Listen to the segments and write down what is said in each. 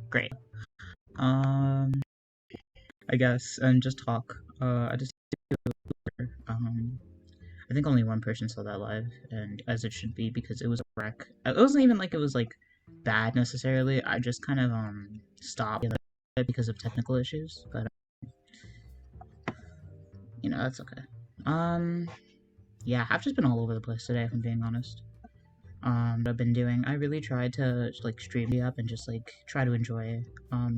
Great. Um, I guess, and just talk. I just um, I think only one person saw that live, and as it should be because it was a wreck. It wasn't even like it was like bad necessarily. I just kind of stopped because of technical issues, but that's okay. Um, yeah, I've just been all over the place today, if I'm being honest. What I've been doing, I really tried to like stream it up and just like try to enjoy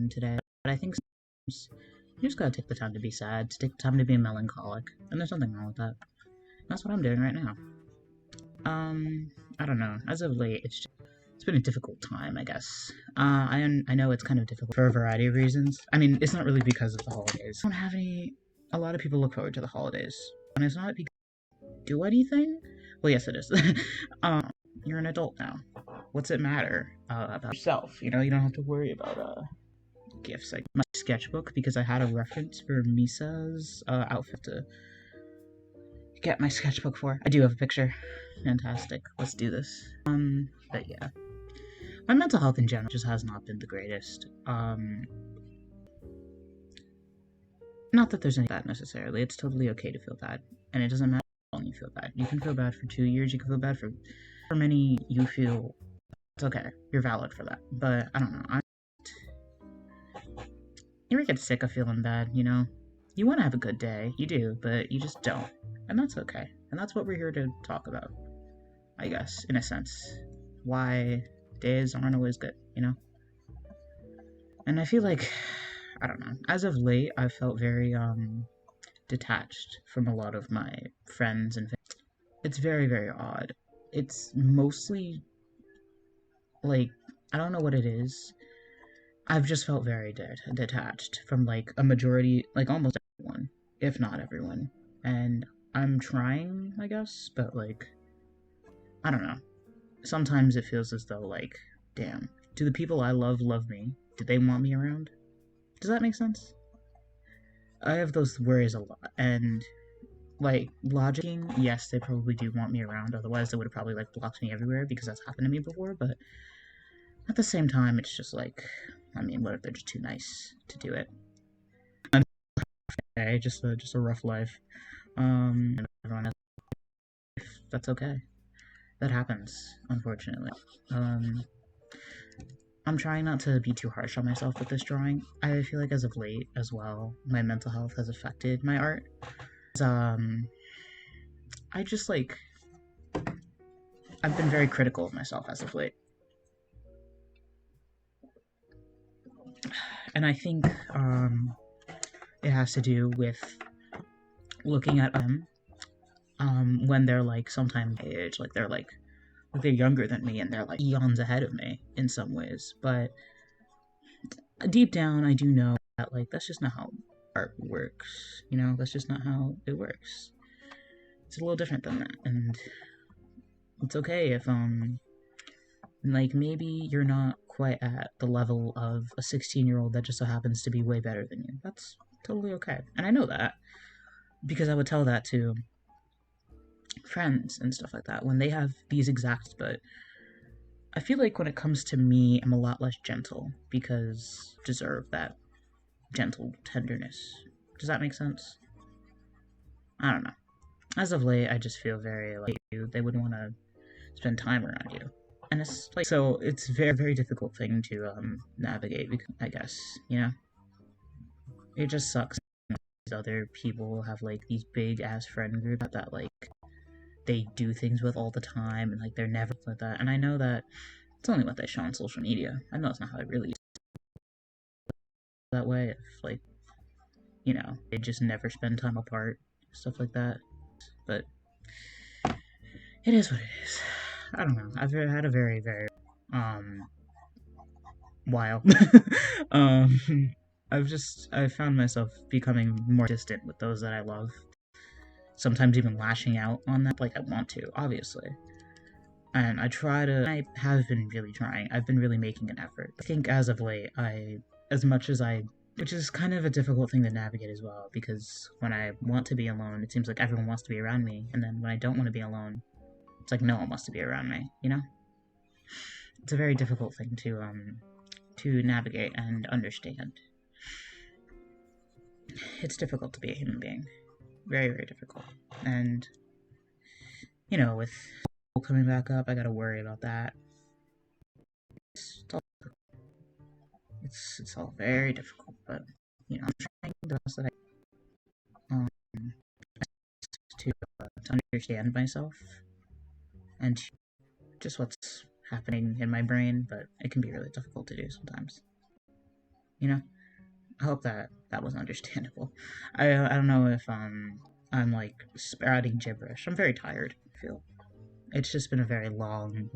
today. But I think sometimes you just gotta take the time to be sad, to take the time to be melancholic, and there's nothing wrong with that. That's what I'm doing right now. I don't know. As of late, it's been a difficult time, I guess. I know it's kind of difficult for a variety of reasons. I mean, it's not really because of the holidays. I don't have any. A lot of people look forward to the holidays, and it's not because they do anything. Well, yes, it is. um, you're an adult now. What's it matter about yourself? You know, you don't have to worry about gifts. Like my sketchbook, because I had a reference for Misa's outfit to get my sketchbook for. I do have a picture. Fantastic. Let's do this. But yeah. My mental health in general just has not been the greatest. Not that there's any bad necessarily. It's totally okay to feel bad. And it doesn't matter how long you feel bad. You can feel bad for 2 years, you can feel bad for many you feel. It's okay. You're valid for that. But I don't know. You ever get sick of feeling bad, you know? You want to have a good day. You do, but you just don't. And that's okay. And that's what we're here to talk about. I guess, in a sense. Why days aren't always good, you know? And I feel like, I don't know, as of late, I've felt very, detached from a lot of my friends and family. It's very, very odd. It's mostly, like, I don't know what it is. I've just felt very detached from, like, a majority, like, almost everyone, if not everyone. And I'm trying, I guess, but, like, I don't know. Sometimes it feels as though, like, damn, do the people I love me? Do they want me around? Does that make sense? I have those worries a lot, and like logicking, yes, they probably do want me around. Otherwise, they would have probably like blocked me everywhere because that's happened to me before. But at the same time, it's just like, I mean, what if they're just too nice to do it? Okay, just a rough life. Everyone has life. That's okay. That happens, unfortunately. Um, I'm trying not to be too harsh on myself with this drawing. I feel like as of late as well, my mental health has affected my art. I just like I've been very critical of myself as of late, and I think it has to do with looking at them when they're like sometimes my age, like they're younger than me and they're like eons ahead of me in some ways, but deep down I do know that like that's just not how art works. You know, that's just not how it works. It's a little different than that, and it's okay if like maybe you're not quite at the level of a 16-year-old that just so happens to be way better than you. That's totally okay. And I know that because I would tell that to friends and stuff like that when they have these exacts, but I feel like when it comes to me, I'm a lot less gentle because I deserve that gentle tenderness. Does that make sense? I don't know. As of late, I just feel very like they wouldn't want to spend time around you. And it's like so it's a very very difficult thing to navigate because I guess, you know. It just sucks these other people have like these big ass friend groups that like they do things with all the time and like they're never like that. And I know that it's only what they show on social media. I know it's not how it really is that way. If like, you know, they just never spend time apart, stuff like that. But it is what it is. I don't know. I've had a very, very while. um I found myself becoming more distant with those that I love. Sometimes even lashing out on that like I want to, obviously. And I have been really trying. I've been really making an effort. I think as of late, as much as which is kind of a difficult thing to navigate as well, because when I want to be alone, it seems like everyone wants to be around me, and then when I don't want to be alone, it's like no one wants to be around me, you know? It's a very difficult thing to to navigate and understand. It's difficult to be a human being. Very, very difficult. And, with coming back up, I gotta worry about that. It's all very difficult, but, I'm trying the best that um, to understand myself and just what's happening in my brain, but it can be really difficult to do sometimes. I hope that was understandable. I don't know if I'm like spouting gibberish. I'm very tired. I feel it's just been a very long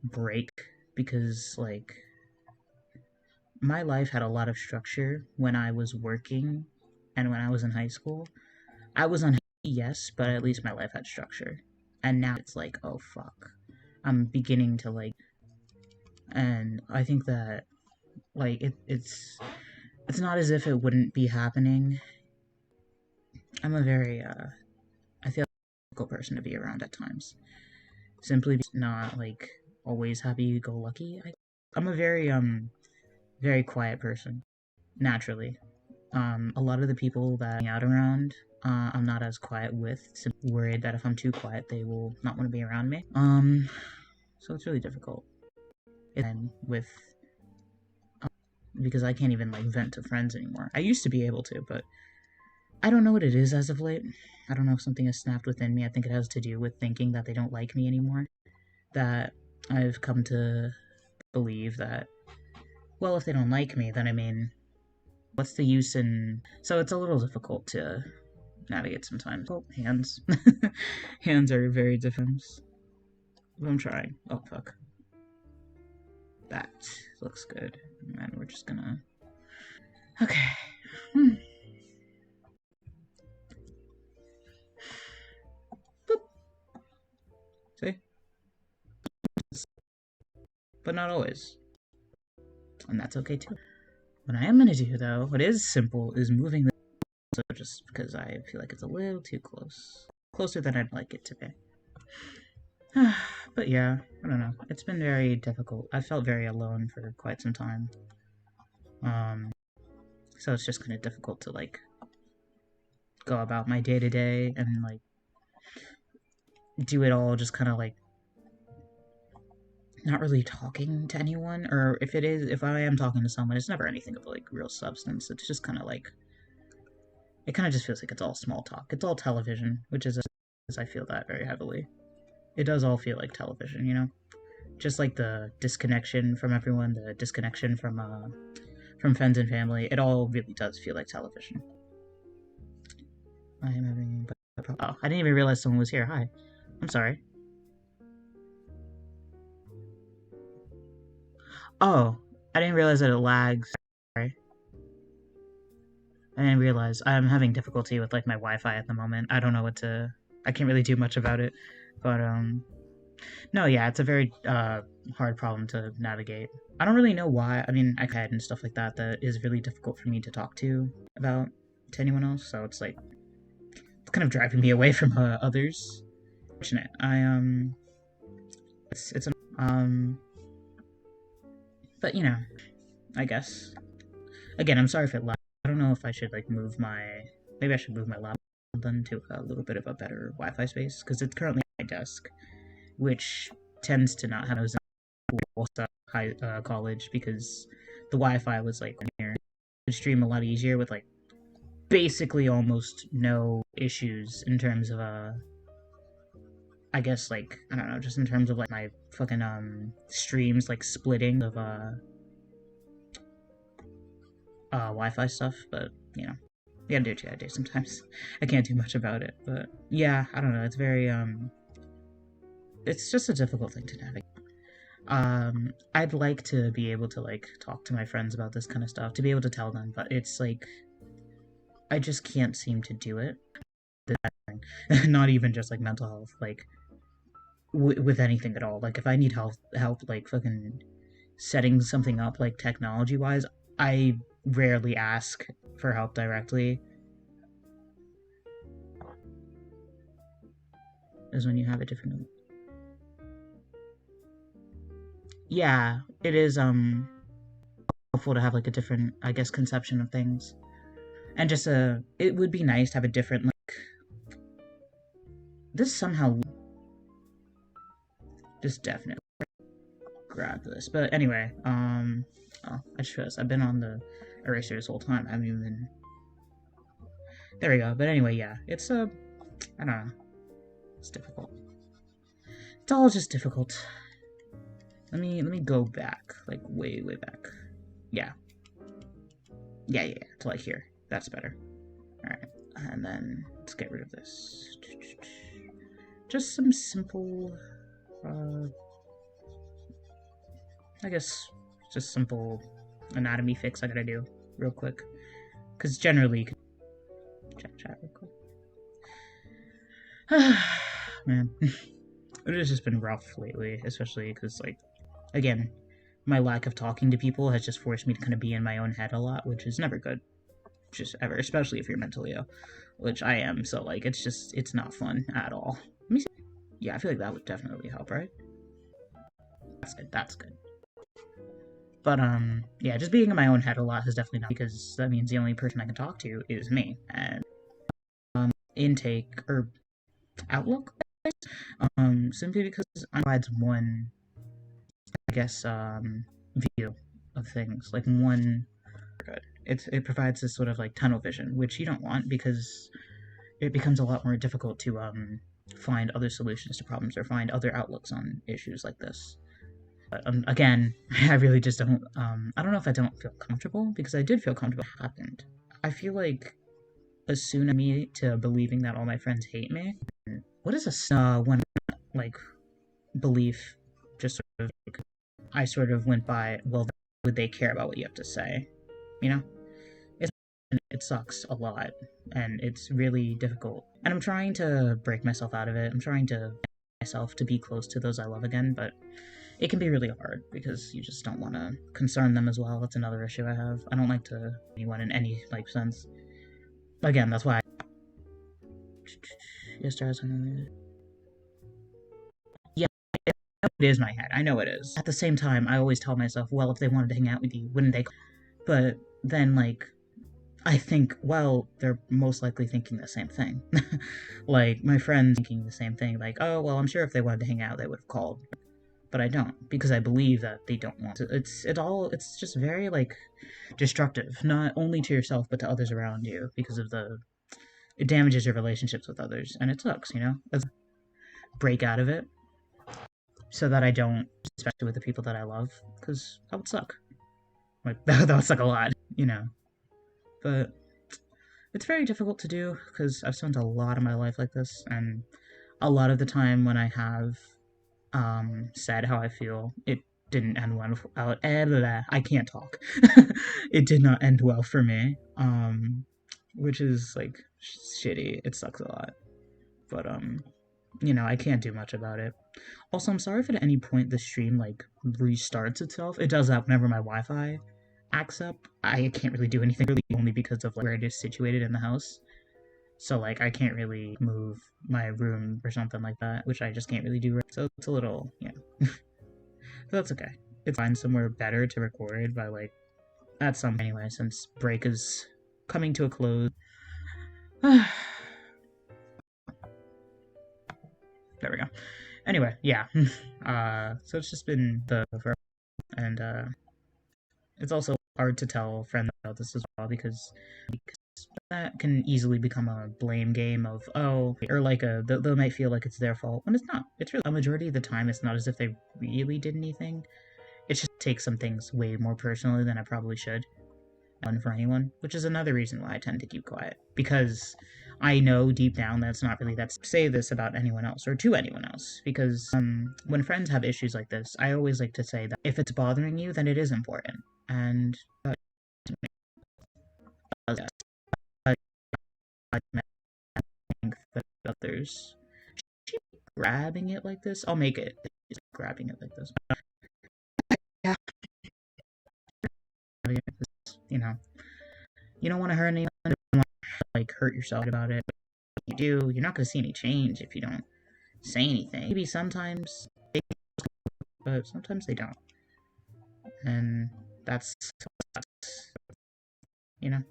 break because like my life had a lot of structure when I was working and when I was in high school. I was unhappy, yes, but at least my life had structure. And now it's like, oh fuck. I'm beginning to like, and I think that like it's not as if it wouldn't be happening. I'm a very I feel like a difficult person to be around at times. Simply because not like always happy go lucky. I'm a very quiet person naturally. A lot of the people that I hang out around, I'm not as quiet with. Simply worried that if I'm too quiet, they will not want to be around me. So it's really difficult. And with because I can't even like vent to friends anymore. I used to be able to, but I don't know what it is as of late. I don't know if something has snapped within me. I think it has to do with thinking that they don't like me anymore. That I've come to believe that, well, if they don't like me, then I mean, what's the use in. So it's a little difficult to navigate sometimes. Oh, hands. Hands are very different. I'm trying. Oh, fuck. That looks good. And we're just gonna. Okay. See? But not always. And that's okay too. What I am gonna do though, what is simple, is moving the just because I feel like it's a little too close. Closer than I'd like it to be. But yeah, I don't know. It's been very difficult. I felt very alone for quite some time. So it's just kind of difficult to like go about my day to day and like do it all just kind of like not really talking to anyone, or if I am talking to someone, it's never anything of like real substance. It's just kind of like it kind of just feels like it's all small talk. It's all television, which is I feel that very heavily. It does all feel like television, just like the disconnection from everyone, the disconnection from friends and family. It all really does feel like television. I am having. Oh, I didn't even realize someone was here. Hi, I'm sorry. Oh, I didn't realize that it lags. Sorry. I didn't realize I'm having difficulty with like my Wi-Fi at the moment. I don't know what to. I can't really do much about it, but no, yeah, it's a very hard problem to navigate. I don't really know why. I mean, I had and stuff like that is really difficult for me to talk to about to anyone else. So it's like it's kind of driving me away from others. Fortunate. It's but I guess again, I'm sorry if it lags. I don't know if I should like maybe I should move my laptop then to a little bit of a better Wi-Fi space because it's currently at my desk, which tends to not have those college because the Wi-Fi was like here. Could stream a lot easier with like basically almost no issues in terms of I guess like I don't know, just in terms of like my fucking streams like splitting of Wi-Fi stuff, but you gotta do what you gotta do sometimes. I can't do much about it, but yeah, I don't know. It's very it's just a difficult thing to navigate. I'd like to be able to like talk to my friends about this kind of stuff, to be able to tell them, but it's like I just can't seem to do it. Not even just like mental health, like with anything at all. Like if I need help, like fucking setting something up, like technology wise, I rarely ask for help directly. Is when you have a different. yeah, it is helpful to have like a different, I guess, conception of things, and just it would be nice to have a different like this somehow just definitely grab this. But anyway, oh, I just realized I've been on the eraser this whole time. I haven't even been. There we go. But anyway, yeah, it's I don't know, it's difficult. It's all just difficult. Let me go back, like way back. Yeah, yeah, to like here. That's better. All right, and then let's get rid of this. Just some simple, I guess, just simple anatomy fix I gotta do real quick, because generally, you can check chat real quick. Man, it has just been rough lately, especially because like, again, my lack of talking to people has just forced me to kind of be in my own head a lot, which is never good, just ever, especially if you're mentally ill, which I am. So like, it's not fun at all. Let me see. Yeah, I feel like that would definitely help, right? That's good. That's good. But yeah, just being in my own head a lot has definitely not, because that means the only person I can talk to is me, and intake or outlook, simply because it provides one, I guess, view of things, like one. It provides this sort of like tunnel vision, which you don't want, because it becomes a lot more difficult to find other solutions to problems or find other outlooks on issues like this. But again, I really just don't. I don't know if I don't feel comfortable, because I did feel comfortable. It happened. I feel like as soon as me to believing that all my friends hate me. What is a one like belief? Just sort of, like, I sort of went by. Well, would they care about what you have to say? You know, it's, it sucks a lot, and it's really difficult. And I'm trying to break myself out of it. I'm trying to myself to be close to those I love again, but it can be really hard because you just don't want to concern them as well. That's another issue I have. I don't like to anyone in any like sense. Again, that's why. Yeah, it is my head. I know it is. At the same time, I always tell myself, well, if they wanted to hang out with you, wouldn't they? But then, like, I think, well, they're most likely thinking the same thing. Like, my friends thinking the same thing. Like, oh, well, I'm sure if they wanted to hang out, they would have called. But I don't, because I believe that they don't want to. It's just very, like, destructive, not only to yourself, but to others around you, because of it damages your relationships with others, and it sucks, you know? Let's break out of it so that I don't, especially with the people that I love, because that would suck. Like, that would suck a lot, you know? But it's very difficult to do, because I've spent a lot of my life like this, and a lot of the time when I have said how I feel, it didn't end well. I can't talk. It did not end well for me, which is like shitty. It sucks a lot, but you know, I can't do much about it. Also, I'm sorry if at any point the stream like restarts itself. It does that whenever my Wi-Fi acts up. I can't really do anything, really, only because of like, where it is situated in the house. So like I can't really move my room or something like that, which I just can't really do. So it's a little, yeah. But that's okay. It's find somewhere better to record by like at some anyway, since break is coming to a close. There we go. Anyway, yeah. So it's just been and it's also hard to tell friends about this as well, because that can easily become a blame game of, oh, or like they might feel like it's their fault when it's not. It's really a majority of the time it's not as if they really did anything. It just takes some things way more personally than I probably should. Fun for anyone, which is another reason why I tend to keep quiet, because I know deep down that's not really that say this about anyone else or to anyone else, because when friends have issues like this, I always like to say that if it's bothering you, then it is important, and I think that others grabbing it like this, I'll make it grabbing it like this. Yeah, you know, you don't want to hurt anyone. You don't want to like hurt yourself about it. If you do, you're not going to see any change if you don't say anything. Maybe sometimes, but sometimes they don't. and that's you know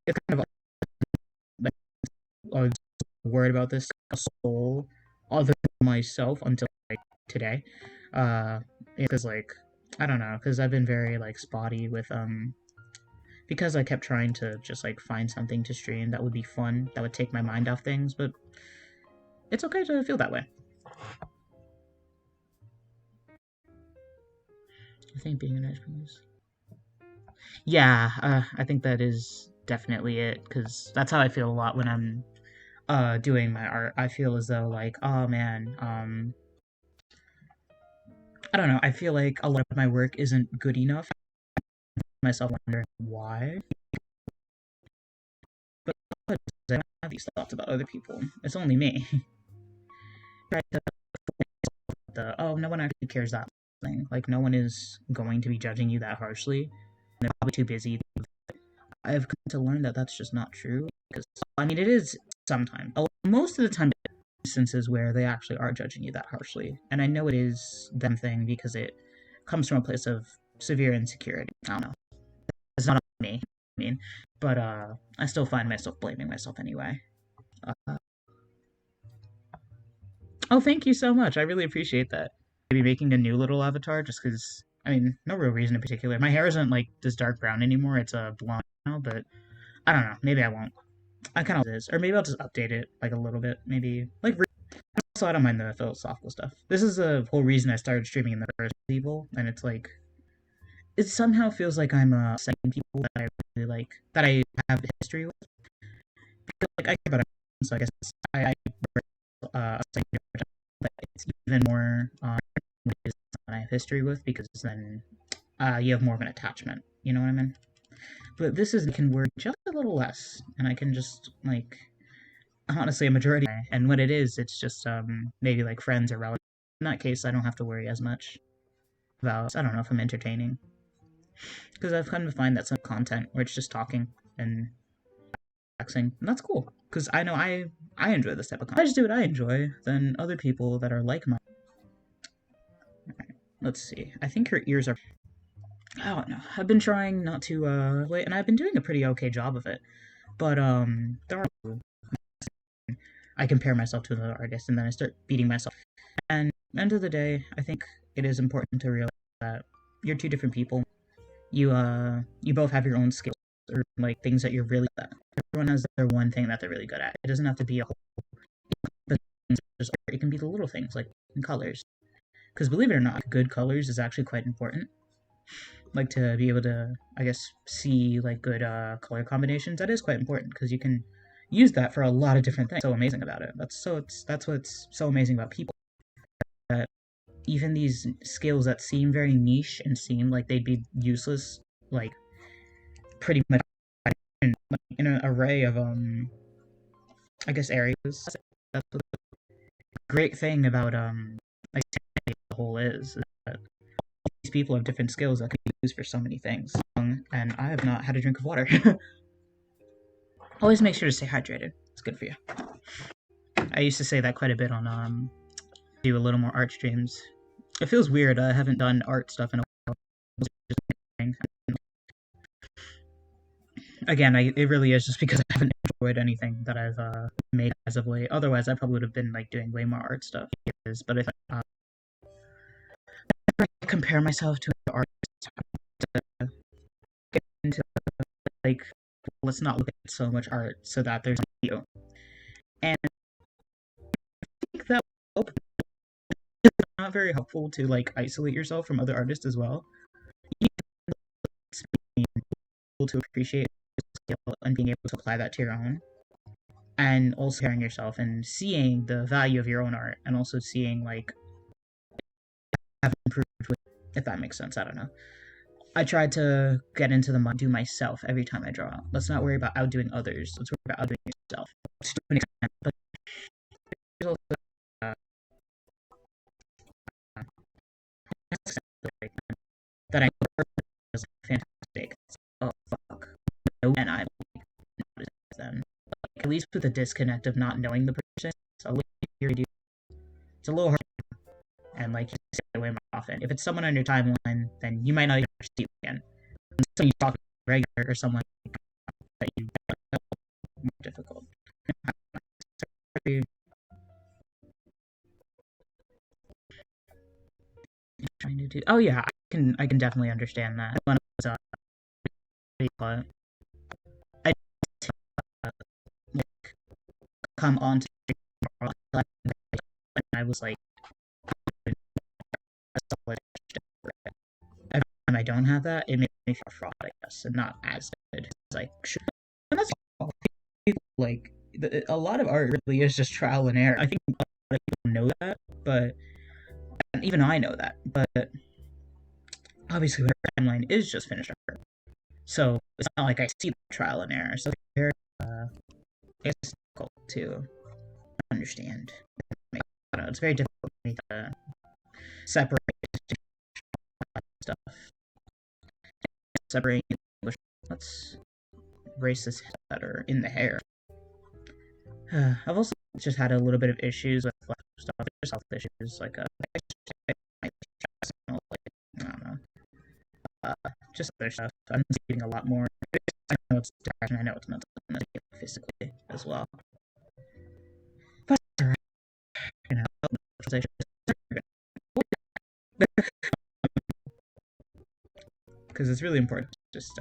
it's kind of like I was worried about this soul other than myself until like today, uh, because like I don't know, because I've been very like spotty with because I kept trying to just like find something to stream that would be fun, that would take my mind off things, but it's okay to feel that way. I think being an entrepreneur. Yeah, I think that is definitely it because that's how I feel a lot when I'm doing my art. I feel as though like, oh man, I don't know. I feel like a lot of my work isn't good enough. Myself wondering why, but I don't have these thoughts about other people. It's only me. Right, oh, no one actually cares that thing. Like no one is going to be judging you that harshly. They're probably too busy. I've come to learn that that's just not true. Because I mean, it is sometimes. Most of the time, instances where they actually are judging you that harshly, and I know it is them thing because it comes from a place of severe insecurity. I don't know. It's not me. I mean, but I still find myself blaming myself anyway. Uh, oh, thank you so much. I really appreciate that. Maybe making a new little avatar just because. I mean, no real reason in particular. My hair isn't like this dark brown anymore. It's a blonde now, but I don't know. Maybe I won't. I kind of is, or maybe I'll just update it like a little bit. Maybe like also I don't mind the philosophical stuff. This is the whole reason I started streaming in the first people, and it's like it somehow feels like I'm second people that I really like that I have history with. Like I care about it, so I guess I second that it's even more that I have history with because then you have more of an attachment. You know what I mean? But this is can work just a little less, and I can just like honestly a majority. And when it is, it's just maybe like friends or relatives. In that case, I don't have to worry as much about. I don't know if I'm entertaining because I've come to find that some content where it's just talking and relaxing, and that's cool because I know I enjoy this type of content. If I just do what I enjoy, then other people that are like mine. Right, let's see. I think her ears are. I don't know. I've been trying not to wait, and I've been doing a pretty okay job of it. But there are I compare myself to another artist, and then I start beating myself. And at the end of the day, I think it is important to realize that you're two different people. You both have your own skills or like things that you're really good at. Everyone has their one thing that they're really good at. It doesn't have to be a whole. It can be the little things like colors. Because believe it or not, good colors is actually quite important. Like to be able to, I guess, see like good color combinations. That is quite important because you can use that for a lot of different things. So amazing about it. That's what's so amazing about people. That even these skills that seem very niche and seem like they'd be useless, like pretty much in an array of I guess areas. That's what the great thing about like the whole is that these people have different skills that can be used for so many things. And I have not had a drink of water. Always make sure to stay hydrated. It's good for you. I used to say that quite a bit on do a little more art streams. It feels weird. I haven't done art stuff in a while. Again, it really is just because I haven't enjoyed anything that I've made as of late. Otherwise, I probably would have been like doing way more art stuff. But if I compare myself to artists, get into like let's not look at so much art so that there's you. And I think that is not very helpful to like isolate yourself from other artists as well. You being able to appreciate skill and being able to apply that to your own. And also comparing yourself and seeing the value of your own art and also seeing like have improved with if that makes sense. I don't know. I tried to get into the do myself every time I draw. Let's not worry about outdoing others. Let's worry about outdoing yourself. To an extent, but there's also uh, that I know is fantastic. Oh fuck. No, and I notice them. Like, at least with the disconnect of not knowing the person, it's a little hard. And like you said, away my often. If it's someone on your timeline, then you might not even see it again. When someone you talk to regular or someone that you know, more difficult. Trying to do. Oh yeah, I can definitely understand that. When I was I like come on to and I was like every time I don't have that, it makes me feel fraud, I guess, and not as good. It's like sure, and that's like a lot of art really is just trial and error. I think a lot of people know that, but and even I know that. But obviously, my timeline is just finished art, so it's not like I see the trial and error. So it's difficult to understand. I don't know, it's very difficult for me to separate stuff. Separating English. Let's erase this letter in the hair. I've also just had a little bit of issues with like, stuff, just health issues, like I don't know, just other stuff. I'm eating a lot more. I know it's depression. I know it's mental, physically as well. But you know, because it's really important. Just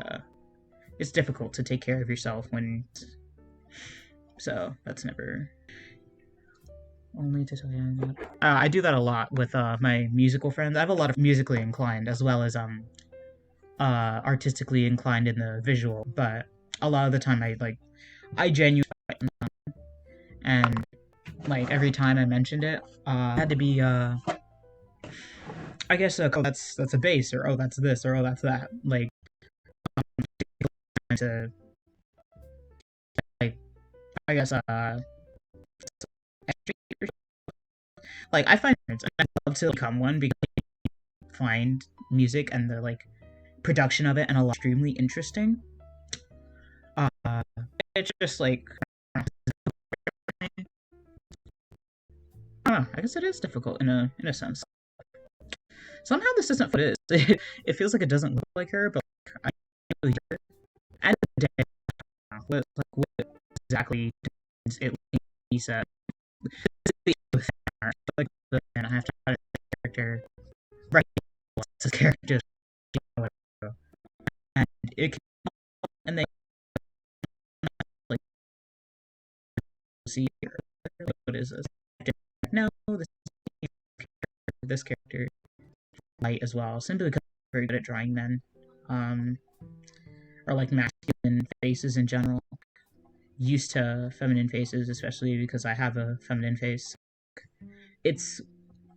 it's difficult to take care of yourself when. So that's never. Only to tell you that. I do that a lot with my musical friends. I have a lot of musically inclined as well as artistically inclined in the visual, but a lot of the time I genuinely and like every time I mentioned it, had to be I guess oh that's a bass or oh that's this or oh that's that like to like I guess like I find I'd love to become one because I find music and the like production of it and a lot extremely interesting. Uh, it's just like I don't know. I guess it is difficult in a sense. Somehow this isn't what it is. It feels like it doesn't look like her, but like, I really hear it. At the day, what exactly does it like Lisa? Like, and I have to add a character, right? This character, and it can, and they like see what is this? No, this character light as well, simply because I'm very good at drawing men, um, or like masculine faces in general. Used to feminine faces, especially because I have a feminine face. It's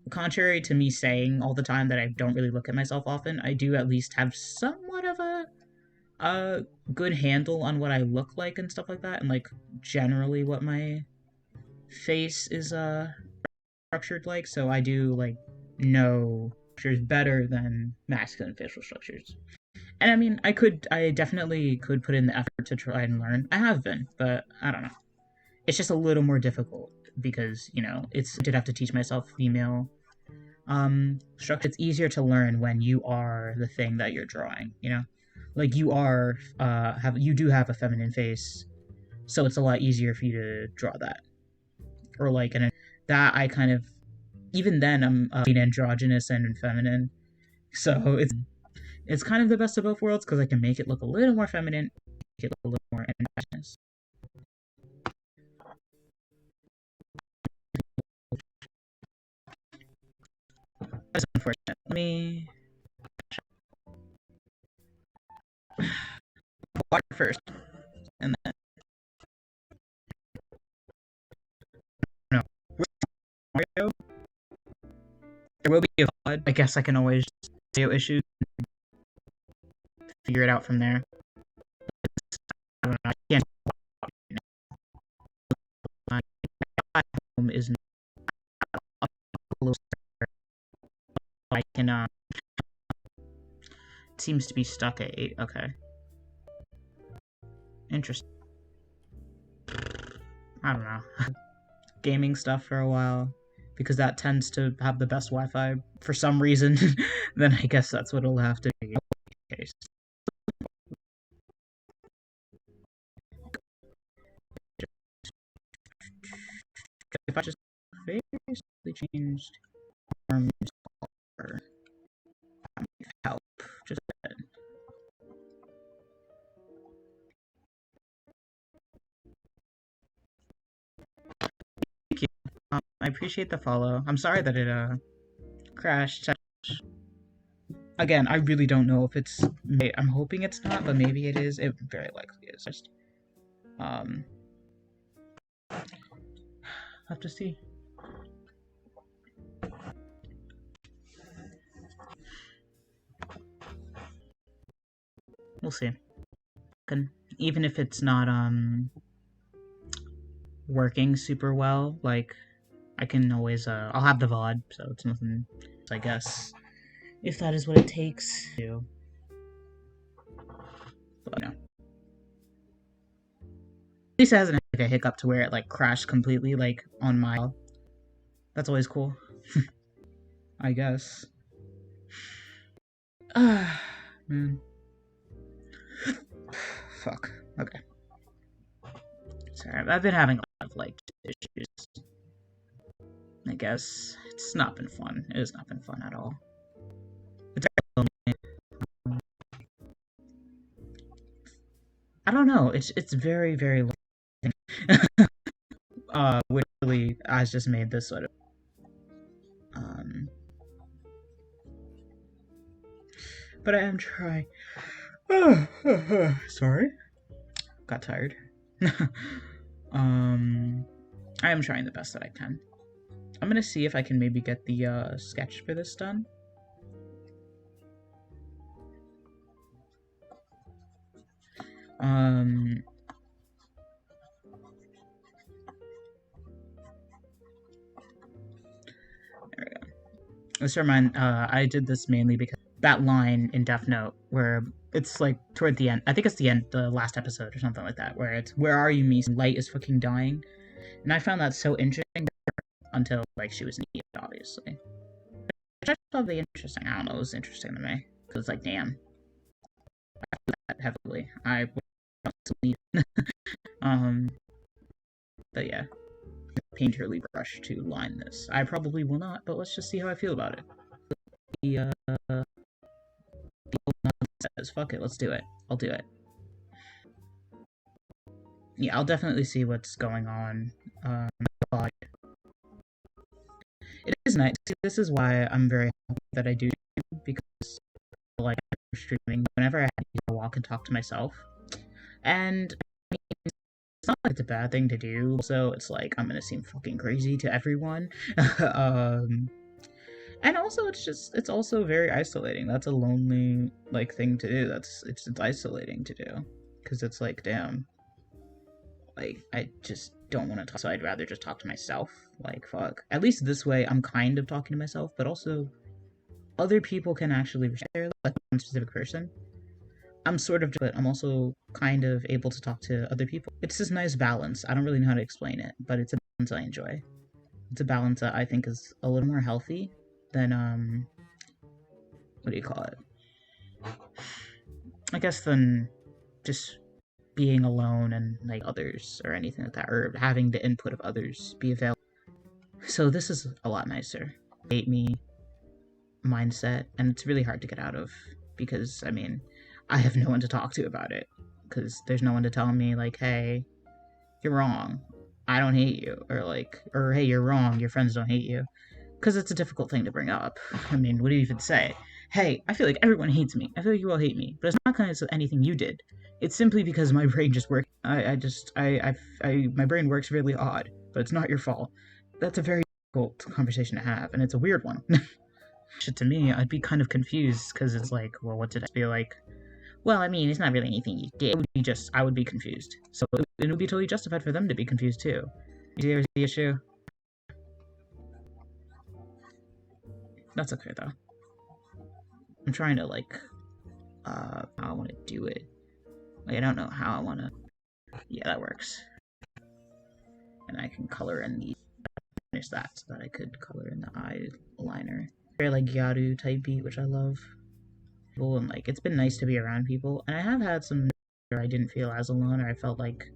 contrary to me saying all the time that I don't really look at myself often. I do at least have somewhat of a good handle on what I look like and stuff like that, and like generally what my face is structured like. So I do like know structures better than masculine facial structures. And I mean, I definitely could put in the effort to try and learn. I have been, but I don't know. It's just a little more difficult because I did have to teach myself female structure. It's easier to learn when you are the thing that you're drawing. Like you are you do have a feminine face, so it's a lot easier for you to draw that. Or like that I kind of even then I'm being androgynous and feminine, so it's kind of the best of both worlds because I can make it look a little more feminine, make it look a little more androgynous. That's unfortunate. Let me water first, and then no, Mario. There will be a VOD. I guess I can always video issues, figure it out from there. I don't know. I can't. My home is a little. I can. It seems to be stuck at 8. Okay. Interesting. I don't know. Gaming stuff for a while. because that tends to have the best Wi-Fi for some reason, then I guess that's what it'll have to be. Case. If I just basically changed arms or help, just thank you. I appreciate the follow. I'm sorry that it crashed. Again, I really don't know if it's. I'm hoping it's not, but maybe it is. It very likely is. Just have to see. We'll see. Even if it's not working super well, like I can always I'll have the VOD, so it's nothing. I guess if that is what it takes to. But no. At least it hasn't had like a hiccup to where it like crashed completely, like on my. That's always cool. I guess. Man. Fuck. Okay. Sorry, I've been having a lot of like issues. I guess it's not been fun. It has not been fun at all. It's lonely. I don't know. It's very very literally, I just made this sort of but I am trying. Sorry, got tired. I am trying the best that I can. I'm gonna see if I can maybe get the sketch for this done. There we go. Let's remind. I did this mainly because that line in Death Note where it's like toward the end. I think it's the end, the last episode or something like that, where it's "Where are you, Misa? Light is fucking dying," and I found that so interesting until like she was needed, obviously. Which I thought really interesting. I don't know, it was interesting to me because it's like, damn, I feel that heavily. I need. But yeah, painterly brush to line this. I probably will not, but let's just see how I feel about it. The says, fuck it, let's do it. I'll do it. Yeah, I'll definitely see what's going on. It is nice. This is why I'm very happy that I do, because like streaming, whenever I have to walk and talk to myself, and I mean, it's not like it's a bad thing to do. So it's like I'm gonna seem fucking crazy to everyone. And also it's also very isolating. That's a lonely like thing to do. It's isolating to do, because it's like, damn, like I just don't want to talk, so I'd rather just talk to myself. Like, fuck. At least this way I'm kind of talking to myself, but also other people can actually share, like one specific person. I'm sort of, but I'm also kind of able to talk to other people. It's this nice balance. I don't really know how to explain it, but it's a balance I enjoy. It's a balance that I think is a little more healthy than what do you call it? I guess than just being alone and like others or anything like that, or having the input of others be available. So this is a lot nicer. Hate me mindset, and it's really hard to get out of, because I mean, I have no one to talk to about it, because there's no one to tell me like, hey, you're wrong, I don't hate you, or like, or hey, you're wrong, your friends don't hate you, because it's a difficult thing to bring up. I mean, what do you even say? Hey, I feel like everyone hates me. I feel like you all hate me, but it's not because of anything you did. It's simply because my brain just works. My brain works really odd, but it's not your fault. That's a very difficult conversation to have, and it's a weird one. To me, I'd be kind of confused, because it's like, well, what did I feel like? Well, I mean, it's not really anything you did. I would be confused. So it would be totally justified for them to be confused too. You see the issue? That's okay though. I'm trying to like, how I want to do it. Like, I don't know how I want to. Yeah, that works. And I can color in the finish that so that I could color in the eyeliner. Very like Gyaru type beat, which I love. And like it's been nice to be around people, and I have had some where I didn't feel as alone or I felt like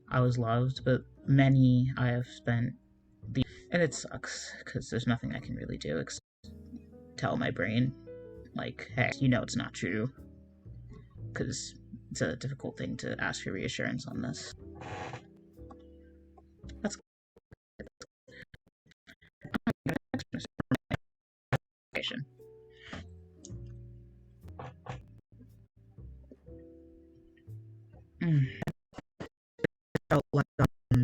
I was loved, but many I have spent and it sucks because there's nothing I can really do except tell my brain like, hey, it's not true, because it's a difficult thing to ask for reassurance on this. That's felt like I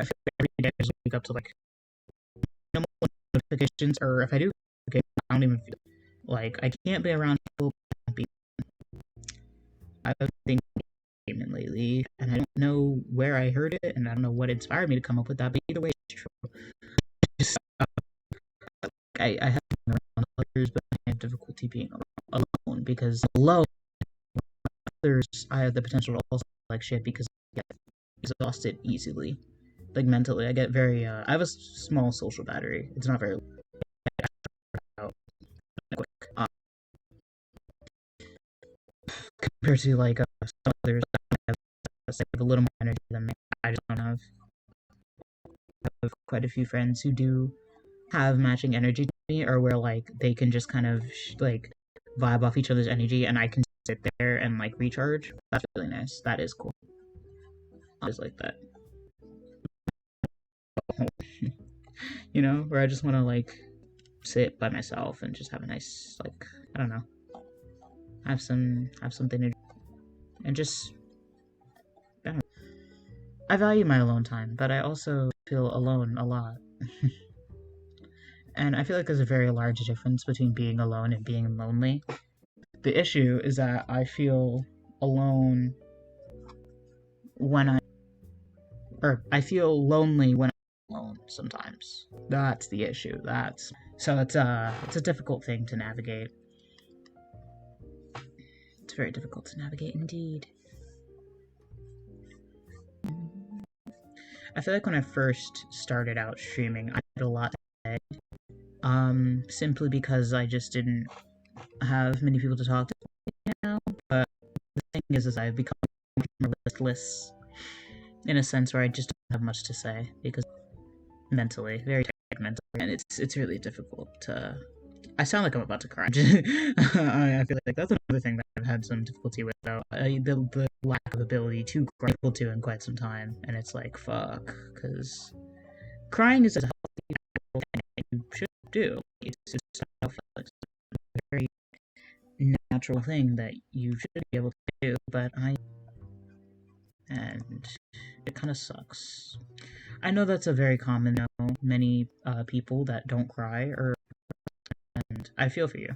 feel like every day I just wake up to like no more notifications, or if I do, okay, I don't even feel like I can't be around people. I've been gaming lately, and I don't know where I heard it, and I don't know what inspired me to come up with that. But either way, it's true. Just, I have been around others, but I have difficulty being alone because alone, others I have the potential to also like shit because I get exhausted easily. Like mentally, I get very. I have a small social battery. It's not very quick compared to like some others. I have a little more energy than me. I just don't have. I have quite a few friends who do have matching energy to me, or where like they can just kind of like vibe off each other's energy, and I can sit there and like recharge. That's really nice. That is cool. I just like that. Where I just want to like sit by myself and just have a nice like I don't know, have something to do and just I don't know. I value my alone time, but I also feel alone a lot. And I feel like there's a very large difference between being alone and being lonely. The issue is that I feel alone when I feel lonely when I'm alone sometimes. That's the issue. So it's a difficult thing to navigate. It's very difficult to navigate indeed. I feel like when I first started out streaming, I did a lot to say, simply because I just didn't have many people to talk to now. But the thing is I've become more listless in a sense where I just don't have much to say because mentally, very mentally, and it's really difficult to. I sound like I'm about to cry. I feel like that's another thing that I've had some difficulty with, though. The lack of ability to cry in quite some time, and it's like, fuck, because crying is a healthy thing you should do. It's just a very natural thing that you should be able to do, but and it kind of sucks. I know that's a very common many people that don't cry, and I feel for you.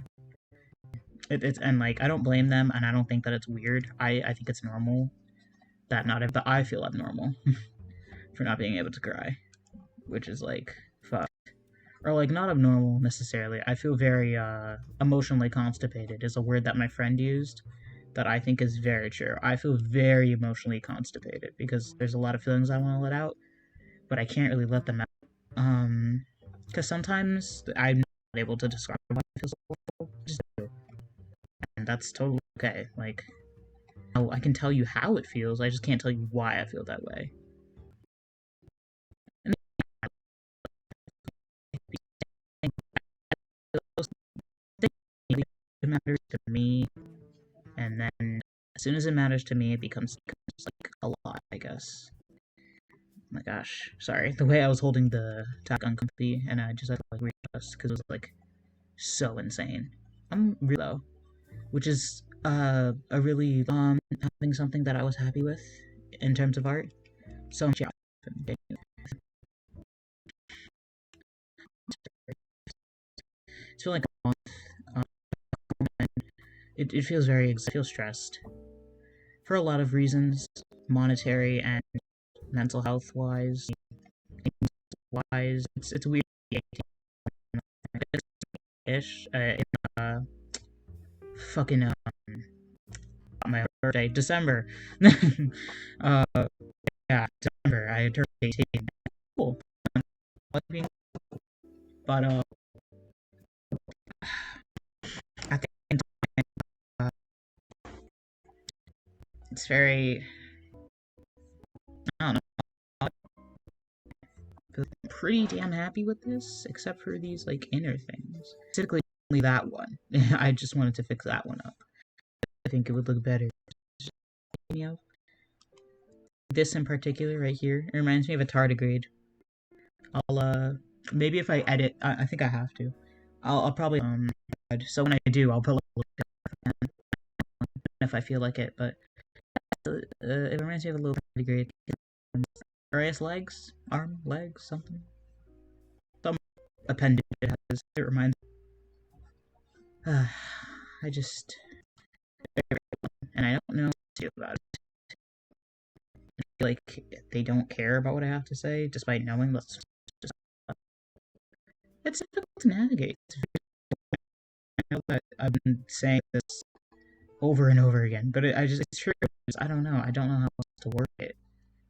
It's and like I don't blame them, and I don't think that it's weird. I think it's normal that but I feel abnormal for not being able to cry, which is like fuck, or like not abnormal necessarily. I feel very emotionally constipated is a word that my friend used that I think is very true. I feel very emotionally constipated because there's a lot of feelings I want to let out, but I can't really let them out. Because sometimes I'm not able to describe why I feel so awful, and that's totally okay. Like, I can tell you how it feels, I just can't tell you why I feel that way. And it matters to me, and then as soon as it matters to me, it becomes like a lot, I guess. Oh my gosh, sorry. The way I was holding the tack uncomfy, and I just had to like readjust because it was like so insane. I'm really low, which is a really having something that I was happy with in terms of art. So much it's feeling like a month. It feels I feel stressed for a lot of reasons, monetary and mental health wise. It's weird. Ish in fucking my birthday, December. Yeah, December. I turned 18. But I think uh, it's very, I don't know, I'm pretty damn happy with this, except for these like inner things. Specifically, only that one. I just wanted to fix that one up. I think it would look better. You know, this in particular right here, it reminds me of a tardigrade. I'll maybe if I edit, I think I have to. I'll probably so when I do, I'll put a little if I feel like it. But it reminds me of a little tardigrade. Various legs, arm, legs, something. Some appendage it has. It reminds. I just and I don't know what to do about it. I feel like they don't care about what I have to say, despite knowing that's just. It's difficult to navigate. I know that I've been saying this over and over again, but it's true. I don't know. I don't know how else to word it.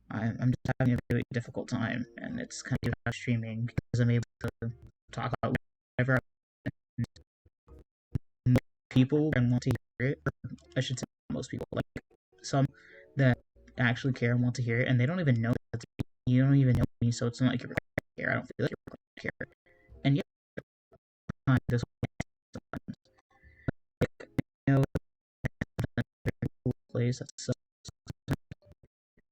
I'm just having a really difficult time, and it's kind of about streaming because I'm able to talk about whatever people and want to hear it. Or I should say most people, like some that actually care and want to hear it, and they don't even know that you don't even know me, so it's not like you're care. I don't feel like you're care, and yet this like, you know, very cool place. That's so,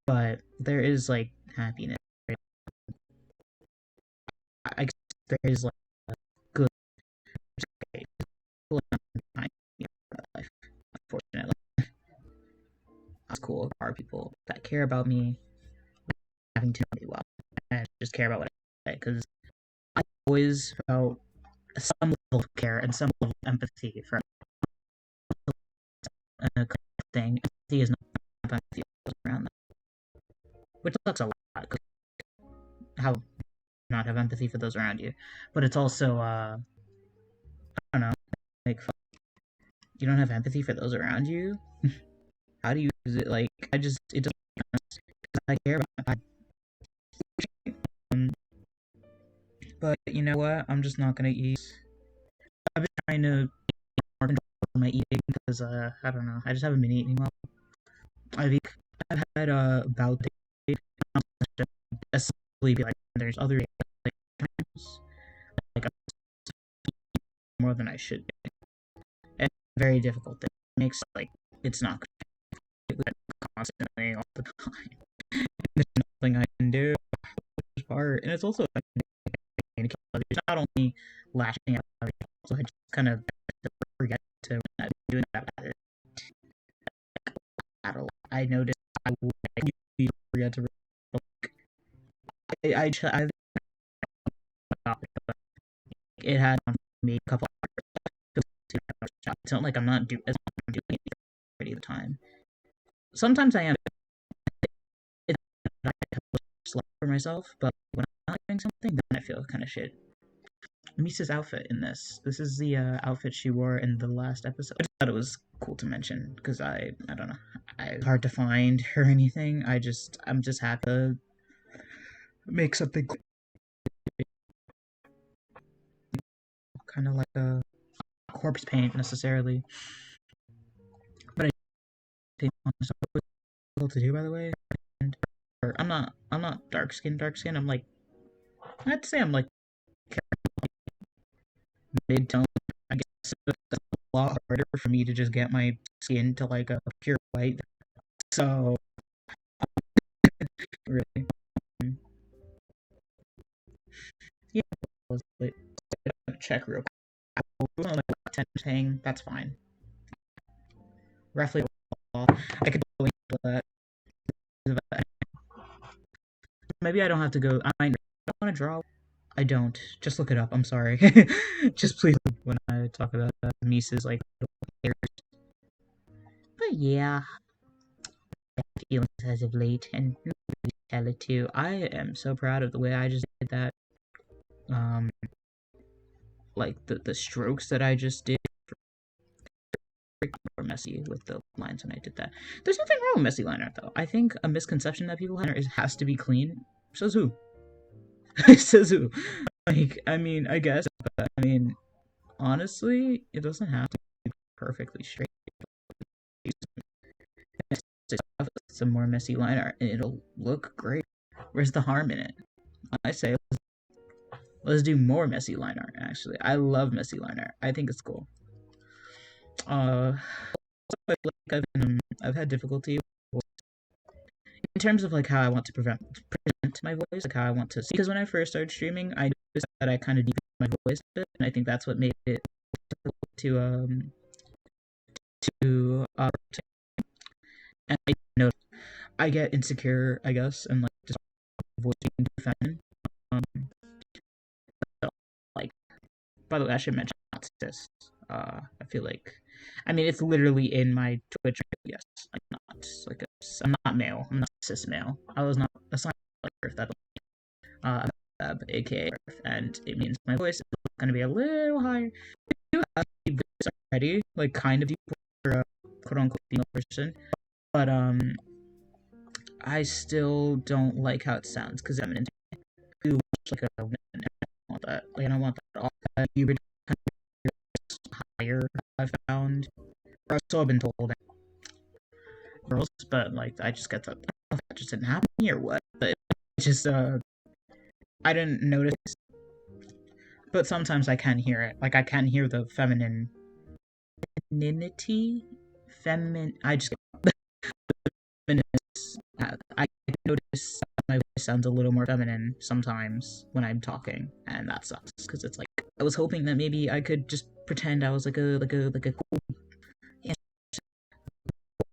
but there is like happiness. Right? I guess there is like a good time in my life. Unfortunately, it's cool. There are people that care about me, having to know me well, and just care about what I say because I always felt some level of care and some level of empathy for a thing. Empathy is not empathy around that, which sucks a lot. Cause how not have empathy for those around you, but it's also I don't know, like you don't have empathy for those around you. How do you use it? Like I just it doesn't because I care about it. But you know what? I'm just not gonna eat. I've been trying to more control my eating because I don't know. I just haven't been eating well. I've I've had about especially like there's other like times like more than I should be. And it's very difficult. It makes like it's not constantly all the time. There's nothing I can do. Part and it's also it's not only lashing out, so I just kind of forget to doing that. I noticed I would forget to. I it had me a couple hours. It's not like I'm not doing it pretty the time. Sometimes I am. It's slow for myself, but when I'm not doing something, then I feel kind of shit. Misa's outfit in this. This is the outfit she wore in the last episode. I just thought it was cool to mention because I don't know. It's hard to find or anything. I'm just happy to make something kind of like a corpse paint necessarily. But I think it's difficult to do, by the way. And I'm not dark skin. I'm like I'd say I'm like mid tone. I guess it's a lot harder for me to just get my skin to like a pure white. So really, yeah. But check real quick. Only like 10 paying. That's fine. Roughly, I could go into that. Maybe I don't have to go. I don't want to draw. I don't. Just look it up. I'm sorry. Just please when I talk about Mises like. But yeah, feelings as of late, and tell it too. I am so proud of the way I just did that. Um, like the strokes that I just did were messy with the lines when I did that. There's nothing wrong with messy line art though. I think a misconception that people have is has to be clean. Says who? Says who? Like, I mean, I guess, but I mean, honestly, it doesn't have to be perfectly straight. Just have some more messy line art, and it'll look great. Where's the harm in it? I say let's do more messy line art. Actually, I love messy line art. I think it's cool. I've had difficulty in terms of like how I want to present my voice, like how I want to see. Because when I first started streaming, I noticed that I kind of deepened my voice a bit, and I think that's what made it to to and I know I get insecure, I guess, and like just voice being too feminine. Um, so, like, by the way, I should mention not cis. I feel like, I mean, it's literally in my Twitch. Yes, like not like I'm not male. I'm not cis male. I was not. That's not like Earth. That aka Earth, and it means my voice is going to be a little higher. I do have a voice already, like kind of deep for a quote unquote female person, but I still don't like how it sounds because I'm into like a woman. I don't want that. Like I don't want that at all. You kind of higher. I found, or so I've been told. Girls, but like I just get that. I don't know if that just didn't happen or what, but it's just I didn't notice. But sometimes I can hear it. Like I can hear the femininity, feminine. I just I notice my voice sounds a little more feminine sometimes when I'm talking, and that sucks because it's like I was hoping that maybe I could just pretend I was like a cool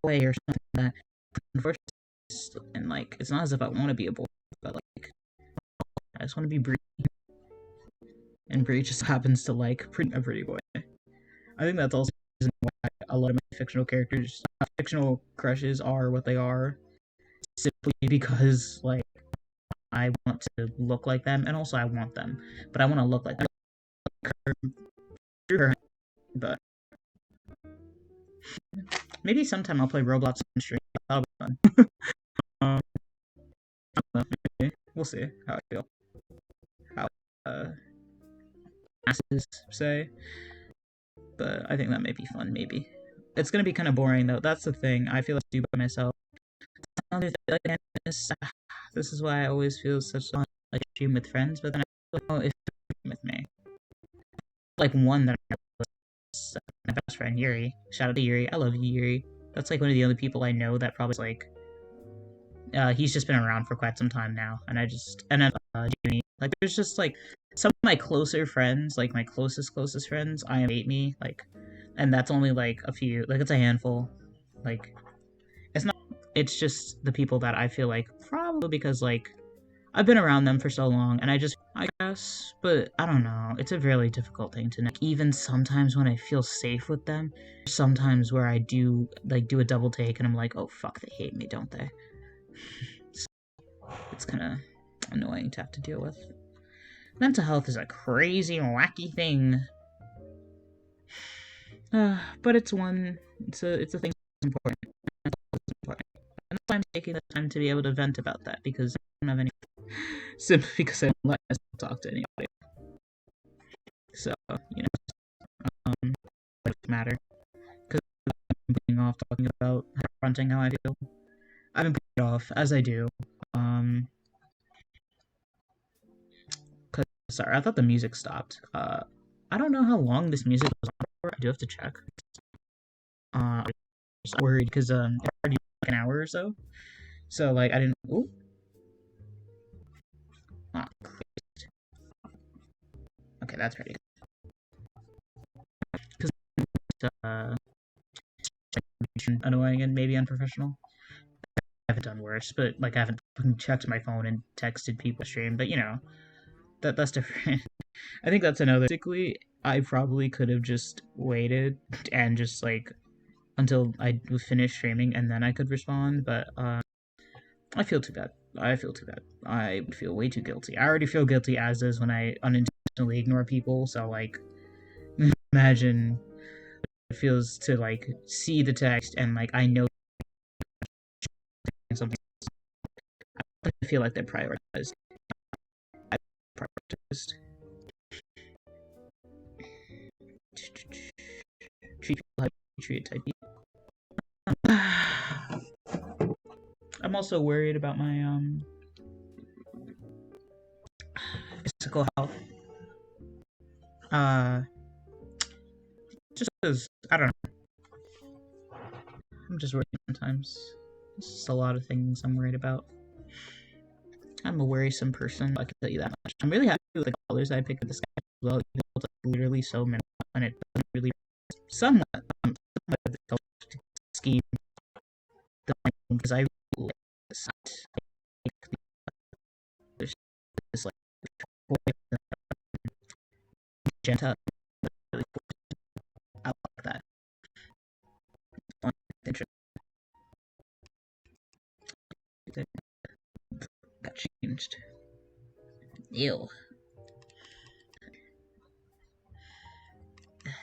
boy or something that unfortunately, and like it's not as if I want to be a boy, but like I just want to be Bree, and Bree just happens to like a pretty boy. I think that's also the reason why a lot of my fictional crushes are what they are, simply because like I want to look like them, and also I want them, but I want to look like them. But maybe sometime I'll play Roblox on stream. That'll be fun. um, I don't know, maybe. We'll see how I feel. How masses say, but I think that may be fun. Maybe it's gonna be kind of boring though. That's the thing. I feel like I do by myself. This is why I always feel such fun like stream with friends, but then I don't know if with me. Like one that I was my best friend Yuri. Shout out to Yuri. I love you, Yuri. That's like one of the only people I know that probably is like. He's just been around for quite some time now, and then Jimmy. Like there's just like some of my closer friends, like my closest friends, hate me like, and that's only like a few. Like it's a handful. Like it's not. It's just the people that I feel like probably because like I've been around them for so long, and I guess, but I don't know. It's a really difficult thing to know. Even sometimes when I feel safe with them, sometimes where I do like do a double take, and I'm like, oh fuck, they hate me, don't they? It's kind of annoying to have to deal with. Mental health is a crazy, wacky thing. But it's a thing that's important. It's important. And that's why I'm taking the time to be able to vent about that because I don't have any. Simply because I don't let myself talk to anybody. So it doesn't matter. Because I've been putting off talking about confronting how I feel. I've been putting it off as I do. Sorry, I thought the music stopped. I don't know how long this music was on for. I do have to check. I'm worried because it already like an hour or so. So like I didn't. Ooh. Ah, okay, that's pretty. Because annoying and maybe unprofessional. I haven't done worse, but like I haven't checked my phone and texted people stream. But that's different. I think that's another. Basically, I probably could have just waited and just like until I was finished streaming and then I could respond. But I feel too bad. I feel too bad. I feel way too guilty. I already feel guilty as is when I unintentionally ignore people. So like, imagine it feels to like see the text and like I know something. I feel like they're prioritized. prioritized. Treat people how you treat type B. I'm also worried about my physical health. Uh, just because I don't know. I'm just worried sometimes. There's just a lot of things I'm worried about. I'm a worrisome person. I can tell you that much. I'm really happy with the colors I picked at the sketch as well. Even though it's like literally so minimal and it doesn't really somewhat somewhat of the color scheme because I really like this. Like, there's this like magenta. Really cool. I like that. Interesting. Got changed. Ew.